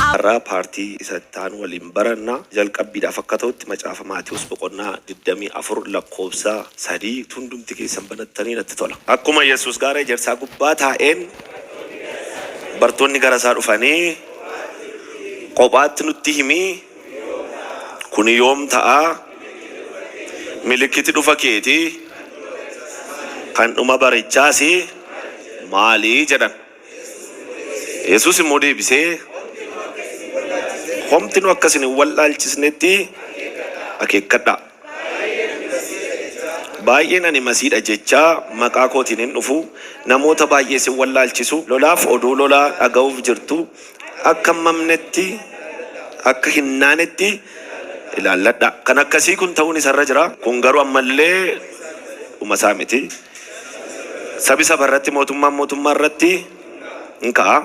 Har'a paartii isattaan waliin baranna jalqabbiidhaaf akka ta'utti macaafa Maatiyuus boqonnaa 24 lakkoofsa 3 hundumti keessan banattanii natti tola. Akkuma Yesuus gaara ejersaa gubbaa taa'een bartoonni gara isaa dhufanii kophaatti nutti himi kun yoom ta'a milikkiti dhufa keeti kan dhuma barichaasi maali jedhan. Yesuus immoo deebisee homti nu akkasin wallaalchisnetti akeekkadha. Baay'een ani masiidha jechaa maqaa kootiin hin dhufu namoota baay'ee sin wallaalchisu lolaaf oduu lolaa dhaga'uuf jirtu akka mamnetti akka hinnaanetti ilaalladha. Kan akkasii kun ta'uun isarra jira. Kun garuu ammallee dhumasaa miti. Sabi sabarratti mootummaa irratti hin ka'a.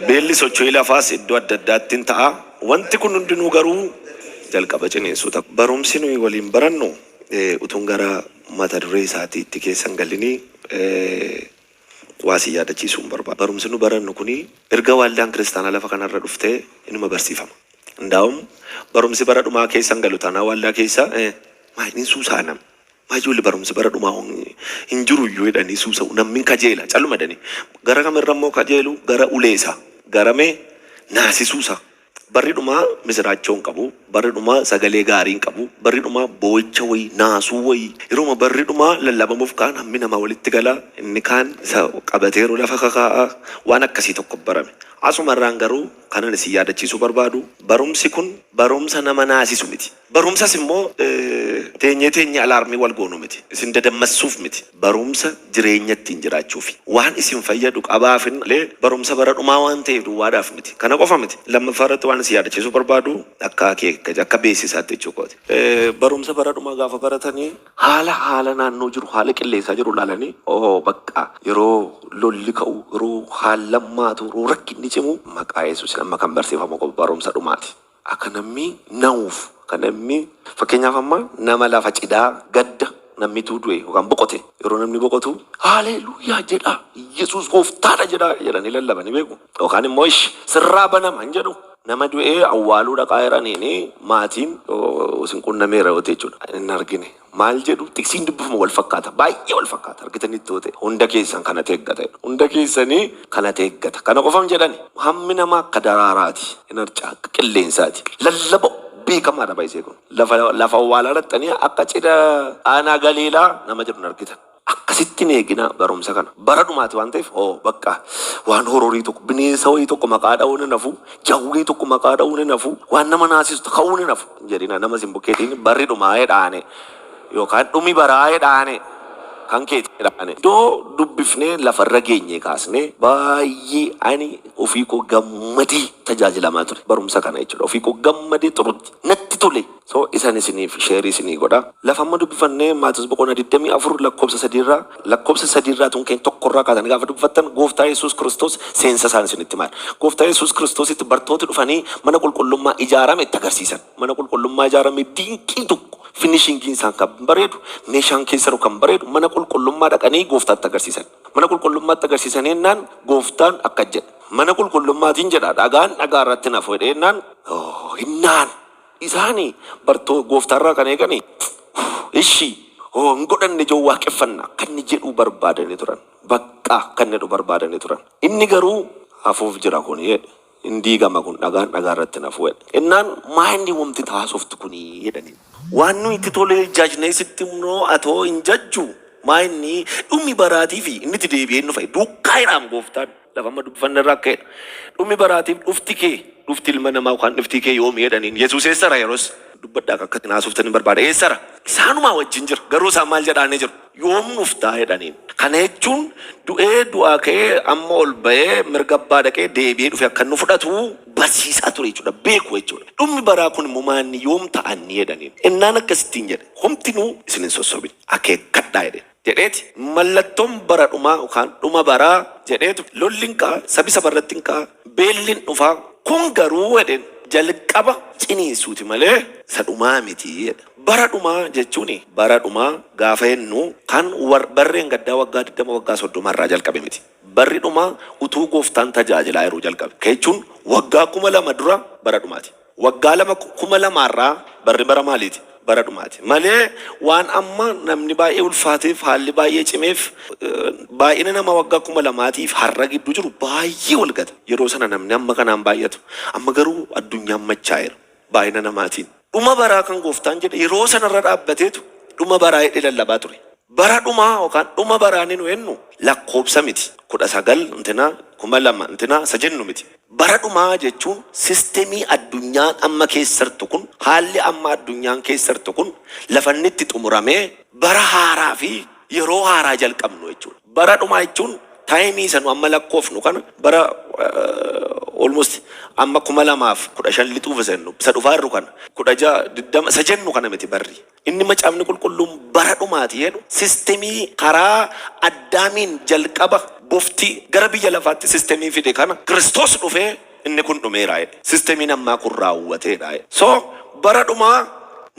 Beelli socho'ii lafaas iddoo adda addaatti hin ta'a. Wanti kun hundinuu garuu jalqaba ciniinsuudha. Barumsi nuyi waliin barannu utuun gara mata duree isaatiitti keessan galinii waasii yaadachiisuun barbaada. Barumsi nu barannu kuni erga waldaan kiristaanaa lafa kanarra dhuftee inuma barsiifama. Ndaa'um barumsi bara dhumaa keessan galu taanaa waldaa keessa maayiniin suusaanam. Maayyoolli barumsi bara dhumaa hin jiru iyyuu jedhanii suusa'u namni kajeela calluma jedhanii gara kamirra immoo kajeelu gara uleessa garame naasisuusa. Barri dhumaa misiraachoon qabu, barri dhumaa sagalee gaariin qabu, barri dhumaa boo'icha wayii naasuu wayii yeroo barri dhumaa lallabamuuf kaan hammi namaa walitti gala inni kaan isa qabateeru lafa kakaa'a waan akkasii tokko barame. Asumarraan garuu kanan isin yaadachiisuu barbaadu barumsi kun barumsa nama naasisu miti. Barumsas immoo teenyee alaarmii wal goonu miti. Isin dadammassuuf miti. Barumsa jireenya ittiin jiraachuufi. Waan isin fayyadu qabaafin illee barumsa bara dhumaa waan ta'eef duwwaadhaaf miti. Kana qofa miti. Lammaffaarratti waan isin yaadachiisuu barbaadu akka beeksisaatti jechuudha. Barumsa bara dhumaa gaafa baratanii haala naannoo jiru haala qilleensaa jiru ilaalanii bakka yeroo lolli ka'u yeroo haalammaatu yeroo rakkinni cimu maqaa Yesuus amma kan barsiifamu barumsa dhumaati. Akka namni na'uuf kan namni fakkeenyaaf amma nama lafa cidaa gadda namni tuudue yookaan boqote yeroo namni boqotu haleluuyaa jedha Yesuus gooftaadha jedhanii lallabanii beeku. Yookaan immoo sirraa banama hin jedhu. Nama du'ee awwaaluu dhaqaa jiraniini maatiin isin qunnameera jechuudha. Inni argine maal jedhu tiksiin dubbifama wal fakkaata baay'ee wal fakkaata argitanii toote hunda keessan kana teeggata hunda keessanii kana teeggata kana qofam jedhani hammi namaa akka daraaraati hin harcaa akka qilleensaati lallaba beekamaadha baay'isee kun lafa awwaalaa irratti akka cidha aanaa galiilaa nama jedhu argitan. Akkasitti eegina barumsa kana bara dhumaati waan ta'eef bakka waan hororii tokko bineensa wayii tokko maqaa dha'uun hin hafu jawwee tokko maqaa dha'uun hin hafu waan nama naasisu ka'uun hin hafu jedhina nama simbukkeetiin barri dhumaa jedhaane yookaan dhumi baraa jedhaane kan keetti jedhaane iddoo dubbifnee lafarra geenye kaasnee baay'ee ani ofii koo gammadee tajaajilamaa ture barumsa kana jechuudha ofii koo gammadee turutti natti tole. So isan isiniif sheerii isinii godha. Lafa amma dubbifannee Maatiyuus boqonnaa 24 lakkoofsa 3 tun keenya tokkorraa kaatan gaafa dubbifattan gooftaa Yesuus Kiristoos seensa isaan isinitti maal. Gooftaa Yesuus Kiristoositti bartooti dhufanii mana qulqullummaa ijaarame itti agarsiisan. Mana qulqullummaa ijaarame dinqii tokko finishingiin isaan kan bareedu meeshaan keessa kan bareedu mana qulqullummaa dhaqanii gooftaatti agarsiisan. Mana qulqullummaatti agarsiisan jennaan gooftaan akka jedha. Mana qulqullummaatiin jedha dhagaan dhagaa irratti nafu jedheenaan hinnaan. Isaanii bartoo gooftaarraa kan eeganii hin godhanne joo waaqeffannaa kan inni jedhu barbaadanii turan. Bakka kan jedhu barbaadanii turan. Inni garuu hafuuf jira kun hin diigama kun dhagaa irratti nafu jedhe. Innaan maa inni wamti taasoftu kun jedhanii. Waan nuyi itti tolee jaajnee sitti immoo atoo hin jajju maa inni dhummi baraatiif inni itti deebi'ee nu fa'i duukaa jedhaam gooftaan lafa amma dubbifanne irraa akka jedha. Dhummi baraatiif dhufti ilma namaa yookaan dhufti kee yoom jedhaniin Yesuus eessara yeroos dubbadhaa akka itti naasuuftan hin barbaada eessara isaanumaa wajjin jira garuu isaan maal jedhaanii jiru yoom dhuftaa jedhaniin. Kana jechuun du'aa ka'ee amma ol ba'ee mirga abbaa dhaqee deebi'ee dhufe akka nu fudhatu barsiisaa ture jechuudha beeku jechuudha. Dhummi baraa kun immoo maanni yoom ta'anii jedhaniin. Innaan akkasittiin jedhe homtinuu isin hin sossobin akeekkadhaa jedheeti mallattoon bara dhumaa yookaan dhuma baraa jedheetu lolliin ka'a sabi sabarratti hin ka'a beelliin dhufaa kun garuu jedheen jalqaba ciniinsuuti malee sadhumaa miti jedha. Bara dhumaa jechuun bara dhumaa gaafa jennu kan barreen gaddaa waggaa 20 waggaa 30 irraa jalqabe miti. Barri dhumaa utuu gooftaan tajaajilaa yeroo jalqabe. Jechuun waggaa 2000 dura bara dhumaati. Waggaa 2000 irraa barri bara maaliiti? Bara dhumaati. Malee waan amma namni baay'ee ulfaateef haalli baay'ee cimeef baay'ina nama waggaa 2000tiif har'a gidduu jiru baay'ee wal gata. Yeroo sana namni amma kanaan baay'atu. Amma garuu addunyaan machaa'eera baay'ina namaatiin. Dhuma baraa kan gooftaan jedhe yeroo sanarra dhaabbateetu dhuma baraa hidhee lallabaa ture. Bara dhumaa yookaan dhuma baraa ni nu hennu lakkoobsa miti. 19 intina 2000 intina isa jennu miti. Bara dhumaa jechuun sistemii addunyaan amma keessartu kun haalli amma addunyaan keessartu kun lafanni itti xumuramee bara haaraa fi yeroo haaraa jalqabnu jechuudha. Bara dhumaa jechuun taayimii sanu amma lakkoofnu kana bara almost amma 2015 lixuuf jennu isa dhufaarru kana 16 isa jennu kana miti barri. Inni macaafni qulqulluun bara dhumaati jedhu sistemii karaa addaamiin jalqaba bofti gara biyya lafaatti sistemii fide kana Kiristoos dhufee inni kun dhumeera jedhe. Sistemiin ammaa kun raawwateedha jedhe. So bara dhumaa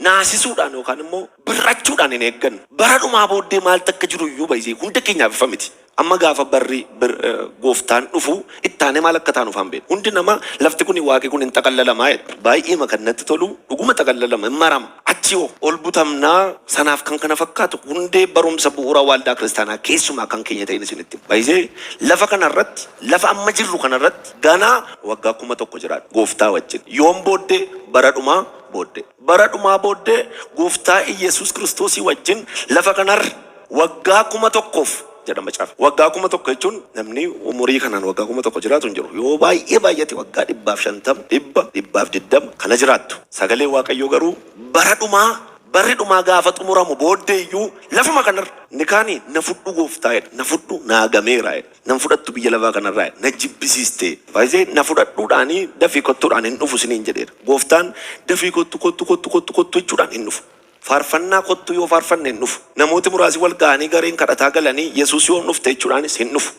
naasisuudhaan yookaan immoo birrachuudhaan hin eeggannu. Bara dhumaa booddee maal takka jiru iyyuu baay'ee hunda keenyaaf ifa miti. Amma gaafa barri gooftaan dhufu ittaanee maal akka taanu faan beeku. Hundi nama lafti kun waaqi kun hin xaqallalamaa jedha. Baay'ee makannatti tolu dhuguma xaqallalama hin marama. Achi ol butamnaa sanaaf kan kana fakkaatu hundee barumsa bu'uura waldaa kiristaanaa keessumaa kan keenya ta'in isinitti. Baay'ee lafa kanarratti lafa amma jirru kanarratti ganaa waggaa 1000 jiraadha gooftaa wajjin. Yoom booddee bara dhumaa booddee. Bara dhumaa booddee gooftaa Iyesuus Kiristoosii wajjin lafa kanarra waggaa 1000f jedhama caaf. Waggaa 1000 jechuun namni umurii kanaan waggaa 1000 jiraatu hin jiru. Yoo baay'ee baay'ate waggaa 150 120 kana jiraattu. Sagalee Waaqayyoo garuu bara dhumaa barri dhumaa gaafa xumuramu booddee iyyuu lafuma kanarra ni kaanii na fudhu gooftaa jedha. Na fudhu naa gameera jedha. Nan fudhattu biyya lafaa kanarraa jedha. Na jibbisiiste. Baay'ee na fudhadhuudhaanii dafii kottuudhaan hin dhufu siniin jedheera. Gooftaan dafii kottu jechuudhaan hin dhufu. Faarfannaa kottu yoo faarfanne hin dhufu. Namooti muraasi wal ga'anii gareen kadhataa galanii Yesuus yoo dhufte jechuudhaanis hin dhufu.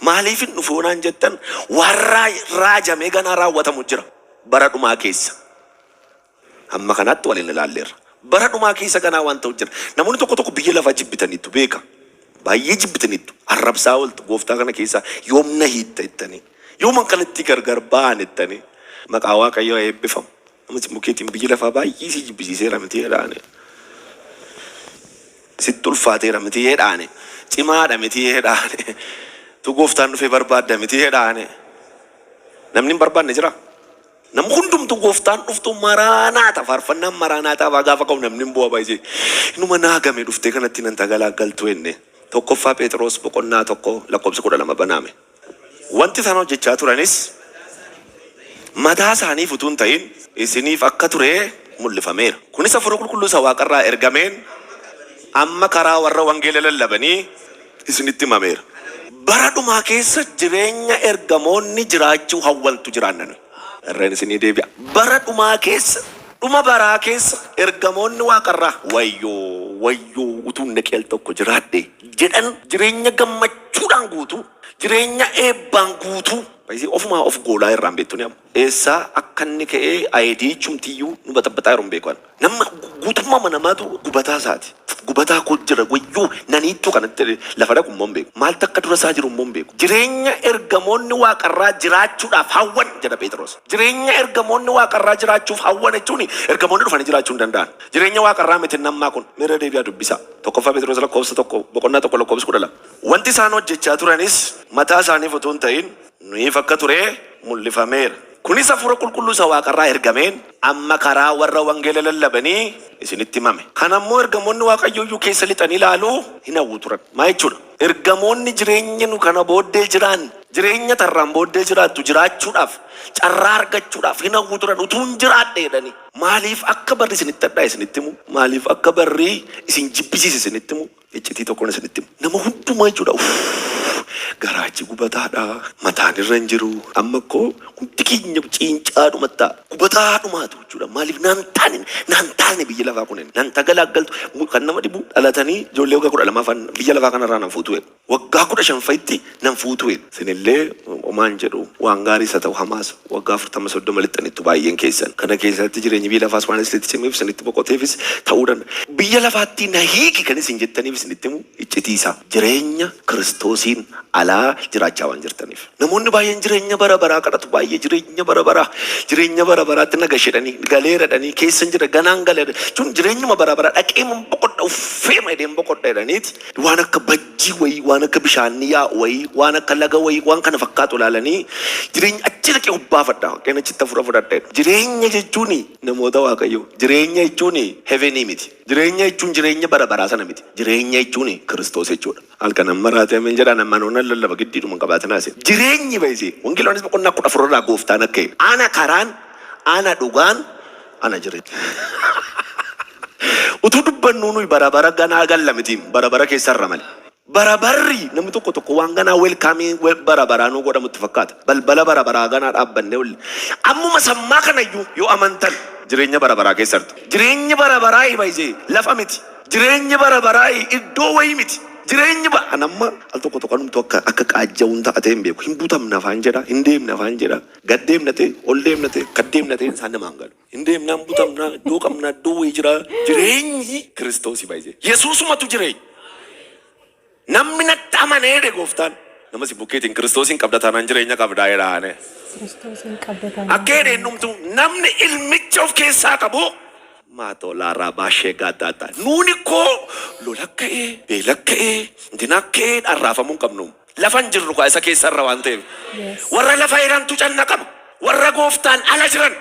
Maaliif hin dhufu naan jettan waan raajamee ganaa raawwatamu jira bara dhumaa keessa. Amma kanatti waliin ilaalleerra. Bara dhumaa keessa ganaa waan ta'u jira. Namoonni tokko biyya lafaa jibbitaniitu beeka. Baay'ee jibbitaniitu. Arrabsaa ooltu gooftaa kana keessa yoomna hiitta jettanii. Yooman kanatti gargar ba'an jettanii. Maqaa Waaqayyoo eebbifamu. Namni mukeetiin biyya lafaa baay'ee si jibbisiiseera miti jedhaane. Sitti ulfaateera miti jedhaane. Cimaadha miti jedhaane. Tu gooftaan dhufee barbaadda miti jedhaane. Namni hin barbaanne jira. Namni hundumtu gooftaan dhuftu maraanaata. Faarfannaan maraanaataa gaafa qabu namni hin bu'a baay'ee. Inuma naagame dhuftee kanatti nan tagalaagaltu enne. Tokkoffaa Phexros boqonnaa 1 lakkoobsa 12 banaame. Wanti isaan hojjechaa turanis mataa isaaniif utuu hin ta'in isiniif akka ture mul'ifameera. Kunis hafuura qulqulluu isa waaqarraa ergameen amma karaa warra wangeela lallabanii isinitti himameera. Bara dhumaa keessa jireenya ergamoonni jiraachuu hawwantu jiraannan. Irreen isinii deebi'a. Bara dhumaa keessa dhuma baraa keessa ergamoonni waaqarraa wayyoo utuu naqeel tokko jiraadhe jedhan jireenya gammachuudhaan guutuu jireenya eebbaan guutuu baay'ee ofumaa of goolaa irraan beektu ni amma. Eessaa akka inni ka'ee ayidii chumtiyyuu nu baxabbataa yeroo hin beekan. Nama guutummaa namaatu gubataa isaati. Gubataa koo jira wayyuu naniittuu kanatti lafa dhaqu immoo hin beeku. Maal takka dura isaa jiru immoo hin beeku. Jireenya ergamoonni waaqarraa jiraachuudhaaf hawwan jedha Phexros. Jireenya ergamoonni waaqarraa jiraachuuf hawwan jechuun ergamoonni dhufanii jiraachuu hin danda'an. Jireenya waaqarraa miti nammaa kun miira deebi'aa dubbisaa. Tokkoffaa Phexros lakkoofsa 1 boqonnaa 1 lakkoofsa 12. Wanti isaan hojjechaa turanis mataa isaaniif utuu hin ta'in nuyiif akka ture mul'ifameera. Kunis hafuura qulqulluu isa waaqarraa ergameen amma karaa warra wangeela lallabanii isinitti himame. Kanammoo ergamoonni Waaqayyoo keessa lixanii ilaaluu hin hawwu turan. Maa jechuudha? Ergamoonni jireenya nu kana booddee jiran jireenya tarraan booddee jiraattu jiraachuudhaaf carraa argachuudhaaf hin hawwu turan utuu hin jiraadhe jedhanii. Maaliif akka barri isinitti addaa isinitti himu? Maaliif akka barri isin jibbisiise isinitti himu? Iccitii tokkoon isinitti himu. Nama hundumaa jechuudha. Garaachi gubataadha. Mataan irra hin jiru. Amma koo hundi keenya ciincaadhumatti gubataadhumaatu jechuudha. Maaliif naan taane biyya lafaa kunin naan tagalaagaltu kan nama dhibu dhalatanii ijoollee waggaa 12 biyya lafaa kanarraa nan fuutu jedhu. Waggaa 15 nan fuutu jedhu. Isinillee omaan jedhu waan gaarii isa ta'u hamaas waggaa 40-30 lixxanittu baay'een keessan. Kana keessatti jireenyi biyya lafaas waan isinitti cimeef isinitti boqoteefis ta'uu danda'a. Biyya lafaatti na hiiki kan isin jettaniif isinitti himu iccitiisa jireenya Kiristoosiin alaa jiraachaa waan jirtaniif. Namoonni baay'een jireenya bara baraa kadhatu baay'ee jireenya bara baraatti nagashedhanii galeeradhanii keessa jira ganaan galeera jechuun jireenyuma bara baraa dhaqee boqodha uffeema edeen boqodha jedhaniiti waan akka bajjii wayii waan akka bishaanii yaa'u wayii waan akka laga wayii waan kana fakkaatu ilaalanii jireenya achi dhaqee ubbaafadha qeena achitti fudhadha jireenya jechuun namoota waaqayyo jireenya jechuun heavenii miti jireenya jechuun jireenya bara baraa sana miti jireenya jechuun Kiristoos jechuudha halkan amma raatee amin jedhaan amma noona lallaba giddiidhuma qabaatanaa isin jireenyi baay'isee wangeelaanis boqonnaa 14 gooftaan akka ana karaan ana dhugaan ana jireenya utuu dubbannu nuyi bara bara ganaa galla miti bara bara keessarra malee barabarri namni tokko waan ganaa welkaamii bara baraanuu godhamutti fakkaata balbala bara baraa ganaa dhaabbanne ol ammuma sammaa kanayyuu yoo amantan jireenya bara baraa keessartu jireenya bara baraa baay'isee lafa miti jireenya bara baraa iddoo wayii miti jireenya anamma al tokko numtu akka qaajjawuun ta'atee hin beeku hin butamna afaan jedha hin deemna afaan jedha gad deemnate ol deemnate kad deemnate isaan namaan galu hin deemnaan butamna iddoo qabna iddoo wayii jira jireenyi Kiristoosii baay'isee Yesuusumatu jireenya namni natti amanee gooftaan nama si bukkeetiin Kiristoosiin qabda taanaan jireenya qabdaa jedhaane akka hedheenumtu namni ilmicha of keessaa qabu maatoo laaraa baashee gaaddaaddaa nuuni koo lolakka'ee beelakka'ee dinakka'ee dharraafamuu qabnu lafan jirru kaa isa keessarra waan ta'eef warra lafa heerantu canna qaba warra gooftaan ala jiran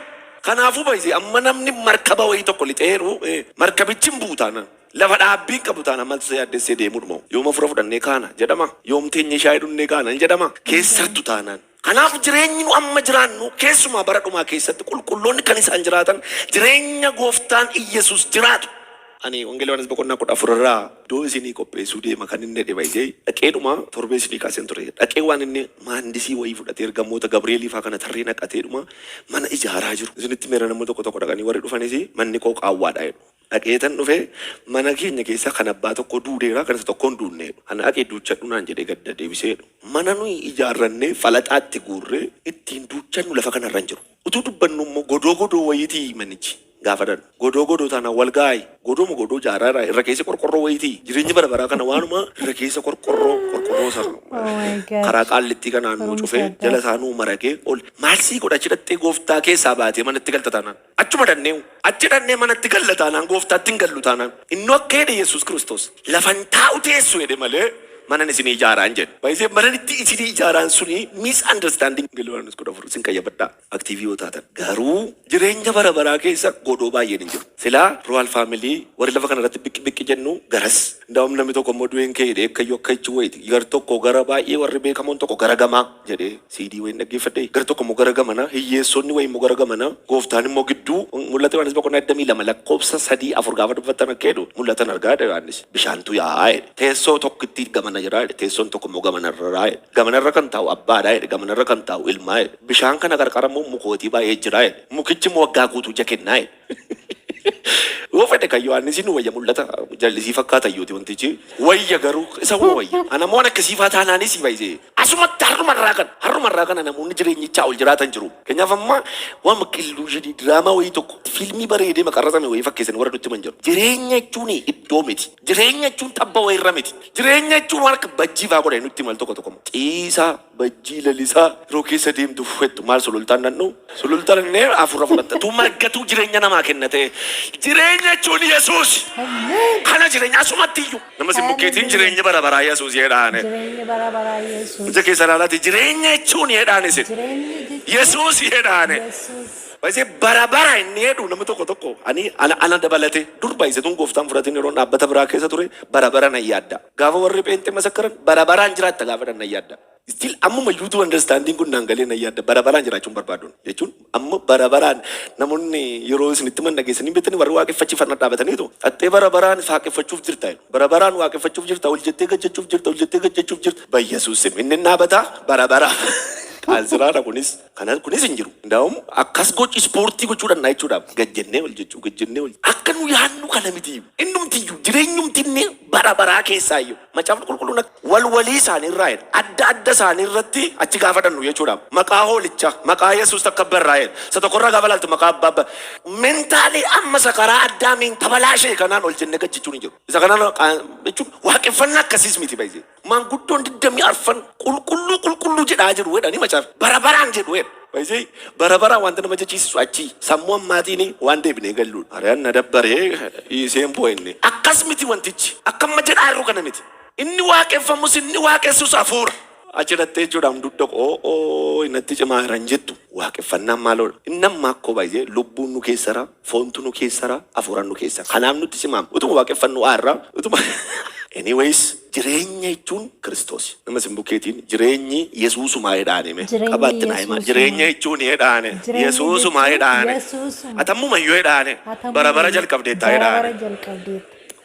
kanaafuu baay'isee amma namni markaba wayii tokko lixeeru markabichi hin buutaana lafa dhaabbiin qabu taana maltu yaaddessee deemuu dhumaa'u yooma fura fudhannee kaana jedhama yoom teenye shaayii dhunnee kaana jedhama keessattu taanaan kanaaf jireenyi nu amma jiraannu keessumaa bara dhumaa keessatti qulqulloonni kan isaan jiraatan jireenya gooftaan Iyesuus jiraatu ani wangeelaanis boqonnaa 14 iddoo isinii qopheessuu deema kan inni jedhe baay'ee dhaqeedhuma torbee isinii kaaseen ture dhaqee waan inni maandisii wayii fudhatee ergamoota Gabri'eelii faa kana tarree naqateedhuma mana ijaaraa jiru isinitti meera namoota tokko dhaqanii warri dhufanis manni koo qaawwaadha jedhu dhaqeetan dhufe mana keenya keessa kan abbaa tokko duudeera kan isa tokkoon duunneedhu ana dhaqee duuchadhu naan jedhee gadda deebiseedhu mana nuyi ijaarrannee falaxaatti guurree ittiin duuchannu lafa kanarra hin jiru utuu dubbannu immoo godoo wayiitii manichi gaafa dhan godoo taana wal gaa'e godoo jaaraara irra keessa qorqorroo wayiitii jireenyi bara baraa kana waanuma irra keessa qorqorroo karaa qaallitti kanaan nuu cufee jala isaanuu maragee ol maalsii godhachi dhattee gooftaa keessaa baatee manatti galta taanaan achuma achi dhannee manatti galla taanaan gooftaatti hin gallu taanaan inni akka jedhe Yesuus Kiristoos lafan taa'u teessu jedhe malee manan isinii ijaaraan jedhe baay'isee manan itti isinii ijaaraan suni misunderstanding Gilwaanus 14 sin qayyabadhaa aktiivii yoo taatan garuu jireenya bara baraa keessa godoo baay'een hin jiru silaa royal family warri lafa kanarratti biqqi jennu garas ndaawum namni tokko immoo du'een kee jedhee akkayyuu akka ichi wayiti gar tokko gara baay'ee warri beekamoon tokko gara gamaa jedhee CD wayin dhaggeeffadhee gar tokko immoo gara gamana hiyyeessonni wayi immoo gara gamana gooftaan immoo gidduu mul'ata Yohaannis boqonnaa 22 lakkoofsa 3-4 gaafa dubbatan akka jedhu mul'atan argaa Yohaannis bishaantu yaa'aa teessoo tokkitti gamana jira teessoon tokko immoo gamanarra kan taa'u abbaadha gamanarra kan taa'u ilmaa bishaan kana qarqara immoo mukootii baay'ee jira mukichi immoo waggaa guutuu ija kennaa yoo fedhe kan Yohaannisiin wayya mul'ata jallisii fakkaata iyyuuti wantichi wayya garuu isa wayya anamoon akkasiifaa taanaanis baay'isee asumatti harrumarraa kana namoonni jireenyichaa ol jiraatan jiru keenyaaf amma waan makkilluu jedhii diraamaa wayii tokko fiilmii bareedee maqarratame wayii fakkeessan warra nutti himan jiru jireenya jechuun iddoo miti jireenya jechuun tabba wayirra miti jireenya jechuun waan akka bajjii faa godhan nutti himal tokko ciisaa bajjii lalisaa yeroo keessa deemtu fettu maal sulultaan nannu sulultaan nee afurra fudhatta tu margatuu jireenya namaa kennate jireenya jechuun Yesuus kana jireenya asumatti iyyuu nama simbukkeetiin jireenya bara baraa Yesuus jedhaane jireenya bara baraa Yesuus ija keessa laalaati jireenya jechuun jedhaane sin Yesuus jedhaane baay'ee bara bara inni jedhu nama tokko ani ana dabalate dur baay'isatuun gooftaan fudhatiin yeroo dhaabbata biraa keessa ture bara bara nan yaadda gaafa warri pheenxee masakkaran bara baraan jiraatta gaafa nan yaadda still amma YouTube understanding kun nangalee nan yaadda bara baraan jiraachuun barbaaduun jechuun amma bara baraan namoonni yeroo isinitti man dhageessanii beektanii warri waaqeffachiifannaa dhaabataniitu hattee bara baraan waaqeffachuuf jirta bara baraan waaqeffachuuf jirta ol jettee gajjachuuf jirta baay'eesuus inni dhaabata bara bara Qaalsiraadha kunis hin jiru. Ndaa'um akkas gochi ispoortii gochuudhaan na jechuudhaaf gajjennee ol jechuu gajjennee ol. Akka nu yaadnu kana miti. Innumtiyyuu jireenyumtinne bara baraa keessaayyuu. Macaafni qulqulluun walwalii isaanii irraa jedha. Adda isaanii irratti achi gaafadhannu jechuudhaaf. Maqaa hoolichaa maqaa Yesuus takka barraa jedha. Isa tokkorraa gaafa laaltu maqaa abbaa. Mentaalii amma sakaraa addaamiin tabalaashee kanaan ol jennee gajjechuun hin jiru. Isa kanaan jechuun waaqeffannaa akkasiis miti baay'ee. Maanguddoon 24 qulqulluu jedhaa jiru jedhanii macaaf bara baraan jedhu jedha. Baay'ee bara baraan wanta nama jechisiisu achi sammuu ammaatiin waan deebinee galluudha. Ariyaan na dabbaree iseen boo'inne. Akkas miti wantichi akkamma jedhaa jiru kana miti. Inni waaqeffamus inni waaqessus hafuura. Achirratti jechuudhaan dudda innatti cimaa jiran jettu waaqeffannaan maaloodha. Inni amma akkoo baay'ee lubbuun nu keessara, foontu nu keessara, hafuuraan nu keessara. Kanaaf nutti cimaam. Utuma waaqeffannu aarraa utuma. Anyways, jireenya jechuun Kiristoos. Nama simbukeetiin jireenyi Yesuusumaa jedhaanime. Qabaatti naa himaa. Jireenya jechuun jedhaane. Yesuusumaa jedhaane. Atammumayyuu jedhaane. Bara jalqabdeettaa jedhaane.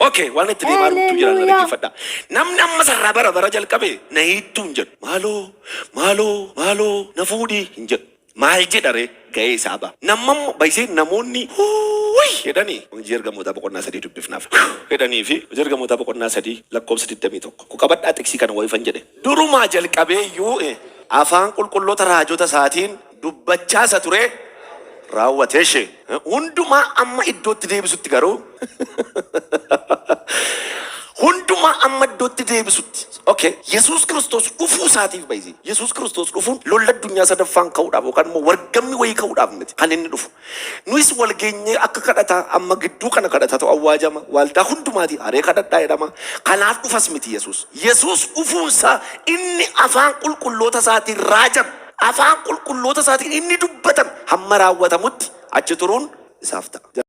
Okay, waan itti deemaa jirtu jira na dhaggeeffadha. Namni amma sarara bara jalqabe na hiittuu hin jedhu. Maaloo na fuudhii hin jedhu. Maal jedhare ga'ee isaa ba'a. Namammoo baay'isee namoonni jedhanii hojii ergamoota boqonnaa 3 dubbifnaaf jedhanii fi hojii ergamoota boqonnaa 3 lakkoofsa 21 ku qabadhaa xiksii kana wayifan jedhe. Durumaa jalqabee iyyuu afaan qulqulloota raajota isaatiin dubbachaa isa ture raawwatee ishee hundumaa amma iddootti deebisutti garuu hundumaa amma iddootti deebisutti. Okay, Yesuus Kiristoos dhufuu isaatiif baay'ee. Yesuus Kiristoos dhufuun lolla addunyaa sadaffaan ka'uudhaaf yookaan immoo wargamni wayii ka'uudhaaf miti kan inni dhufu. Nuyis wal geenyee akka kadhataa amma gidduu kana kadhataa ta'u awwaajama. Waldaa hundumaatii haree kadhadhaa jedhama. Kanaaf dhufas miti Yesuus. Yesuus dhufuunsaa inni afaan qulqulloota isaatiin raajame. Afaan qulqulloota isaatiin inni dubbatan hamma raawwatamutti achi turuun isaaf ta'a.